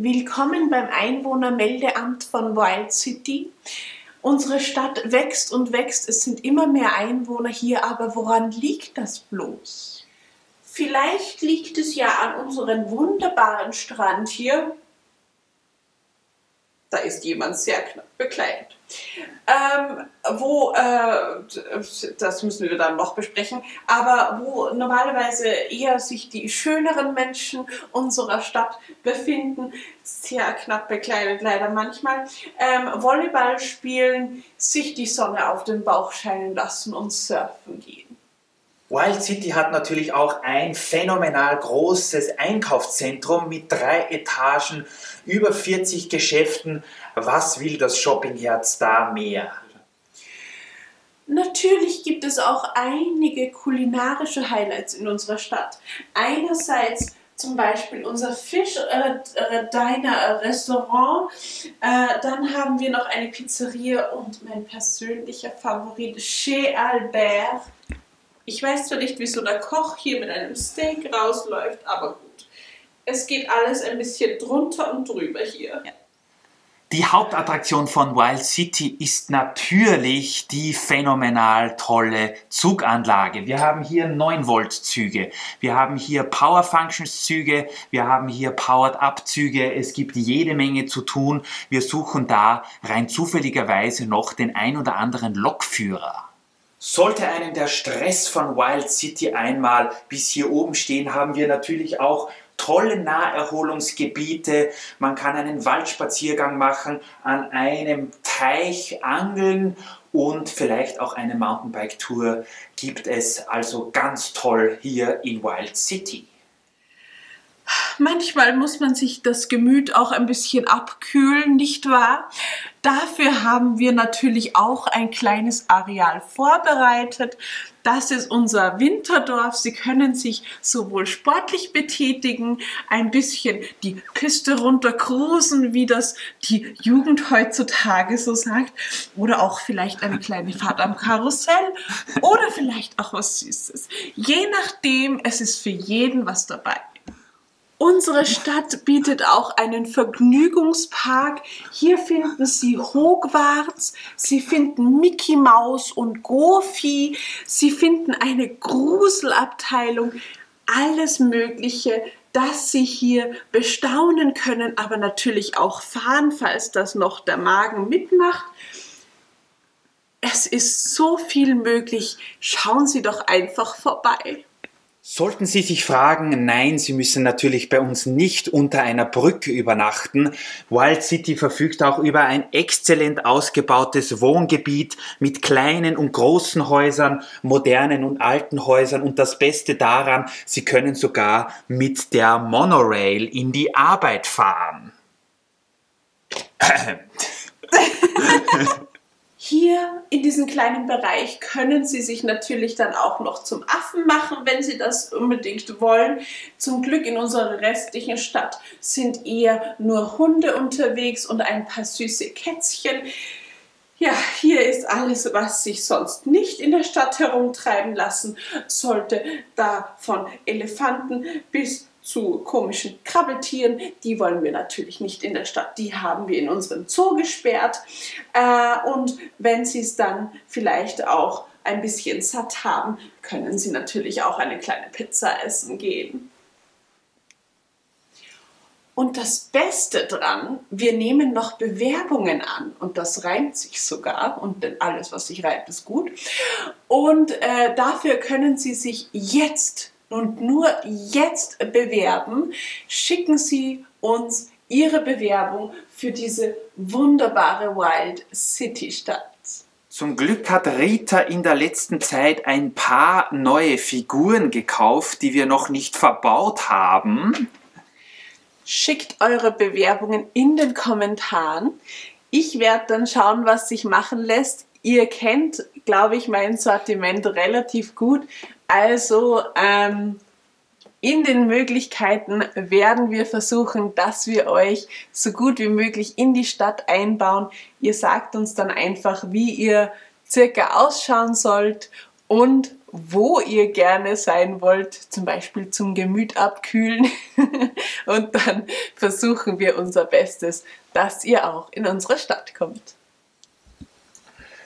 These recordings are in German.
Willkommen beim Einwohnermeldeamt von Wild City. Unsere Stadt wächst und wächst, es sind immer mehr Einwohner hier, aber woran liegt das bloß? Vielleicht liegt es ja an unserem wunderbaren Strand hier. Da ist jemand sehr knapp bekleidet. Das müssen wir dann noch besprechen, aber wo normalerweise eher sich die schöneren Menschen unserer Stadt befinden, sehr knapp bekleidet leider manchmal, Volleyball spielen, sich die Sonne auf den Bauch scheinen lassen und surfen gehen. Wild City hat natürlich auch ein phänomenal großes Einkaufszentrum mit 3 Etagen, über 40 Geschäften. Was will das Shoppingherz da mehr? Natürlich gibt es auch einige kulinarische Highlights in unserer Stadt. Einerseits zum Beispiel unser Fisch-Diner-Restaurant. Dann haben wir noch eine Pizzeria und mein persönlicher Favorit, Chez Albert. Ich weiß zwar nicht, wieso der Koch hier mit einem Steak rausläuft, aber gut. Es geht alles ein bisschen drunter und drüber hier. Ja. Die Hauptattraktion von Wild City ist natürlich die phänomenal tolle Zuganlage. Wir haben hier 9-Volt-Züge, wir haben hier Power-Functions-Züge, wir haben hier Powered-Up-Züge. Es gibt jede Menge zu tun. Wir suchen da rein zufälligerweise noch den ein oder anderen Lokführer. Sollte einem der Stress von Wild City einmal bis hier oben stehen, haben wir natürlich auch tolle Naherholungsgebiete. Man kann einen Waldspaziergang machen, an einem Teich angeln und vielleicht auch eine Mountainbike-Tour gibt es also ganz toll hier in Wild City. Manchmal muss man sich das Gemüt auch ein bisschen abkühlen, nicht wahr? Dafür haben wir natürlich auch ein kleines Areal vorbereitet. Das ist unser Winterdorf. Sie können sich sowohl sportlich betätigen, ein bisschen die Piste runter cruisen, wie das die Jugend heutzutage so sagt, oder auch vielleicht eine kleine Fahrt am Karussell oder vielleicht auch was Süßes. Je nachdem, es ist für jeden was dabei. Unsere Stadt bietet auch einen Vergnügungspark. Hier finden Sie Hogwarts, Sie finden Mickey Maus und Goofy, Sie finden eine Gruselabteilung, alles Mögliche, das Sie hier bestaunen können, aber natürlich auch fahren, falls das noch der Magen mitmacht. Es ist so viel möglich, schauen Sie doch einfach vorbei. Sollten Sie sich fragen, nein, Sie müssen natürlich bei uns nicht unter einer Brücke übernachten. Wild City verfügt auch über ein exzellent ausgebautes Wohngebiet mit kleinen und großen Häusern, modernen und alten Häusern und das Beste daran, Sie können sogar mit der Monorail in die Arbeit fahren. Hier in diesem kleinen Bereich können Sie sich natürlich dann auch noch zum Affen machen, wenn Sie das unbedingt wollen. Zum Glück in unserer restlichen Stadt sind eher nur Hunde unterwegs und ein paar süße Kätzchen. Ja, hier ist alles, was sich sonst nicht in der Stadt herumtreiben lassen sollte, da von Elefanten bis zu komischen Krabbeltieren, die wollen wir natürlich nicht in der Stadt, die haben wir in unserem Zoo gesperrt. Und wenn Sie es dann vielleicht auch ein bisschen satt haben, können Sie natürlich auch eine kleine Pizza essen gehen. Und das Beste dran, wir nehmen noch Bewerbungen an und das reimt sich sogar und denn alles, was sich reimt, ist gut. Und dafür können Sie sich jetzt und nur jetzt bewerben. Schicken Sie uns Ihre Bewerbung für diese wunderbare Wild City Stadt. Zum Glück hat Rita in der letzten Zeit ein paar neue Figuren gekauft, die wir noch nicht verbaut haben. Schickt eure Bewerbungen in den Kommentaren. Ich werde dann schauen, was sich machen lässt. Ihr kennt, glaube ich, mein Sortiment relativ gut. Also in den Möglichkeiten werden wir versuchen, dass wir euch so gut wie möglich in die Stadt einbauen. Ihr sagt uns dann einfach, wie ihr circa ausschauen sollt und wo ihr gerne sein wollt, zum Beispiel zum Gemüt abkühlen. Und dann versuchen wir unser Bestes, dass ihr auch in unsere Stadt kommt.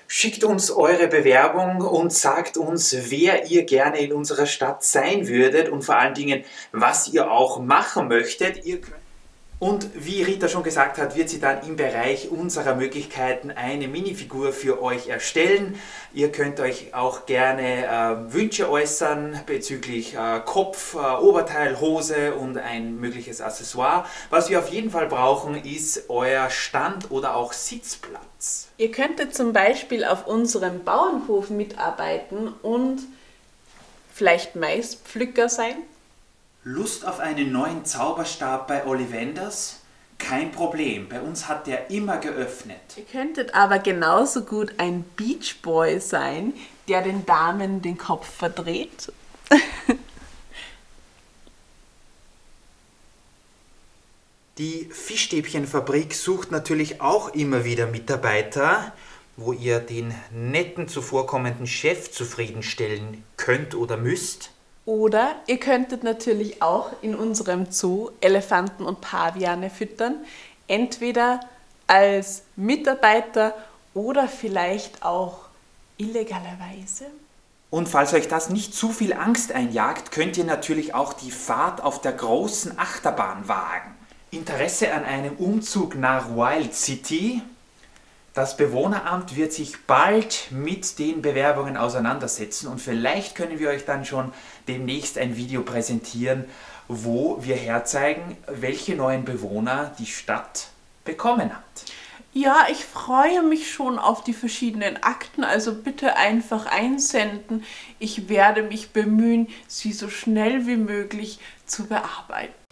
Schickt uns eure Bewerbung und sagt uns, wer ihr gerne in unserer Stadt sein würdet und vor allen Dingen, was ihr auch machen möchtet. Und wie Rita schon gesagt hat, wird sie dann im Bereich unserer Möglichkeiten eine Minifigur für euch erstellen. Ihr könnt euch auch gerne Wünsche äußern bezüglich Kopf, Oberteil, Hose und ein mögliches Accessoire. Was wir auf jeden Fall brauchen, ist euer Stand oder auch Sitzplatz. Ihr könntet zum Beispiel auf unserem Bauernhof mitarbeiten und vielleicht Maispflücker sein. Lust auf einen neuen Zauberstab bei Ollivanders? Kein Problem, bei uns hat der immer geöffnet. Ihr könntet aber genauso gut ein Beach Boy sein, der den Damen den Kopf verdreht. Die Fischstäbchenfabrik sucht natürlich auch immer wieder Mitarbeiter, wo ihr den netten, zuvorkommenden Chef zufriedenstellen könnt oder müsst. Oder ihr könntet natürlich auch in unserem Zoo Elefanten und Paviane füttern, entweder als Mitarbeiter oder vielleicht auch illegalerweise. Und falls euch das nicht zu viel Angst einjagt, könnt ihr natürlich auch die Fahrt auf der großen Achterbahn wagen. Interesse an einem Umzug nach Wild City? Das Bewohneramt wird sich bald mit den Bewerbungen auseinandersetzen und vielleicht können wir euch dann schon demnächst ein Video präsentieren, wo wir herzeigen, welche neuen Bewohner die Stadt bekommen hat. Ja, ich freue mich schon auf die verschiedenen Akten, also bitte einfach einsenden. Ich werde mich bemühen, sie so schnell wie möglich zu bearbeiten.